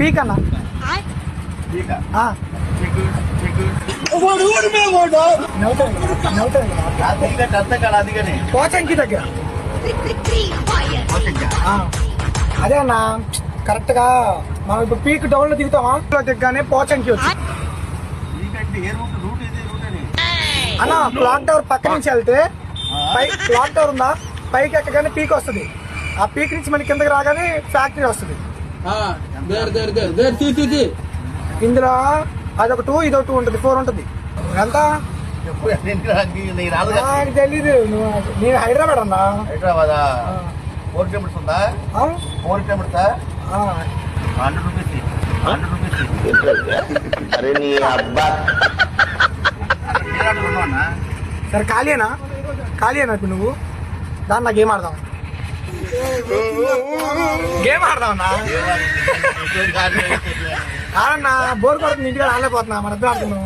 Peak అన్న పోచంకి దగ్గర అదే అన్న కరెక్ట్ గా మనం ఇప్పుడు పీక్ డౌన్ లో దిగుతామా దిగ్గానే పోచంకి వచ్చి అన్న క్లాక్ టవర్ పక్క నుంచి వెళ్తే పై క్లాక్ టవర్ ఉందా పైకి ఎక్కగానే పీక్ వస్తుంది. ఆ పీక్ నుంచి మన కిందకి రాగానే ఫ్యాక్టరీ వస్తుంది. ఇందులో అదొక 2 ఇదొక 2 ఉంటుంది, 4 ఉంటుంది. ఎంత తెలీదు. నేను హైదరాబాద్ అన్నా. హైదరాబాద్ 4 కిలోమీటర్స్ ఉందా? 4 కిలోమీటర్సా? 100 రూపీస్. సరే ఖాళీనా ఇప్పుడు నువ్వు దాన్ని గేమ్ ఆడదాం. గేమ్ ఆడదామన్నా. ఆడన్నా బోర్ కొడుతుంది, ఇంటికాడ ఆడలేకపోతున్నా. మన ఇద్దరు ఆడుతున్నాం.